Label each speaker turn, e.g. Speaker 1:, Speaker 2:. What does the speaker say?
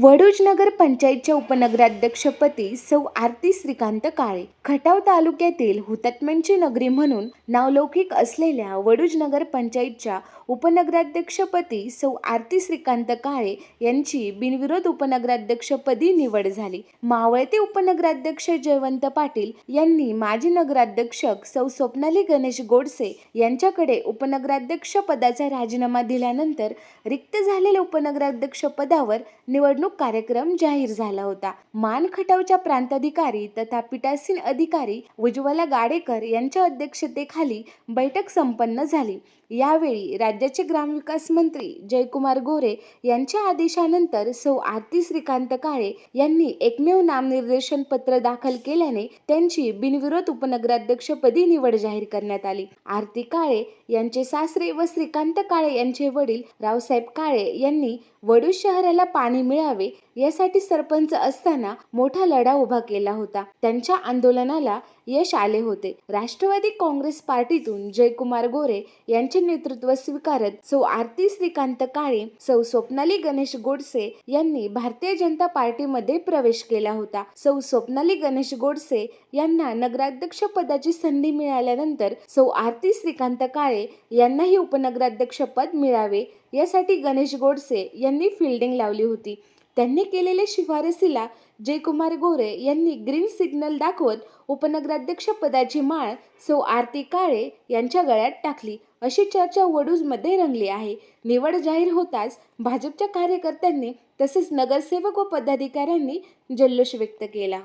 Speaker 1: वडूज नगर पंचायतच्या उपनगराध्यक्षपदी सौ आरती श्रीकांत काळे. खटाव तालुक्यातील हुतात्म्यांची नगरी म्हणून नावलौकिक असलेल्या वडूज नगर पंचायतच्या उपनगराध्यक्षपदी सौ आरती श्रीकांत काळे यांची बिनविरोध उपनगराध्यक्षपदी निवड झाली. मावळते उपनगराध्यक्ष जयवंत पाटील यांनी माजी नगराध्यक्ष सौ स्वप्नाली गणेश गोडसे यांच्याकडे उपनगराध्यक्ष पदाचा राजीनामा दिल्यानंतर रिक्त झालेल्या उपनगराध्यक्ष पदावर निवडणूक कार्यक्रम जाहीर झाला होता. मान खटावच्या प्रांताधिकारी तथा पीठासीन अधिकारी उज्ज्वला गाडेकर यांच्या अध्यक्षतेखाली बैठक संपन्न झाली. यावेळी राज्याचे ग्रामविकास मंत्री जयकुमार गोरे यांच्या आदेशानंतर सौ आरती श्रीकांत काळे यांनी एकमेव नामनिर्देशन पत्र दाखल केल्याने त्यांची बिनविरोध उपनगराध्यक्षपदी निवड जाहीर करण्यात आली. आरती काळे यांचे सासरे व श्रीकांत काळे यांचे वडील रावसाहेब काळे यांनी वडूज शहराला पाणी मिळावे यासाठी सरपंच असताना मोठा लढा उभा केला होता. त्यांच्या आंदोलनाला यश आले होते. राष्ट्रवादी काँग्रेस पार्टीतून जयकुमार गोरे यांचे नेतृत्व स्वीकारत सौ आरती श्रीकांत काळे, सौ स्वप्नाली गणेश गोडसे यांनी भारतीय जनता पार्टीमध्ये प्रवेश केला होता. सौ स्वप्नाली गणेश गोडसे यांना नगराध्यक्ष पदाची संधी मिळाल्यानंतर सौ आरती श्रीकांत काळे यांनाही उपनगराध्यक्ष पद मिळावे यासाठी गणेश गोडसे यांनी फिल्डिंग लावली होती. त्यांनी केलेल्या शिफारसीला जयकुमार गोरे यांनी ग्रीन सिग्नल दाखवत उपनगराध्यक्ष पदाची माळ सौ आरती काळे यांच्या गळ्यात टाकली, अशी चर्चा वडूजमध्ये रंगली आहे. निवड जाहीर होताच भाजपच्या कार्यकर्त्यांनी तसेच नगरसेवक व पदाधिकाऱ्यांनी जल्लोष व्यक्त केला.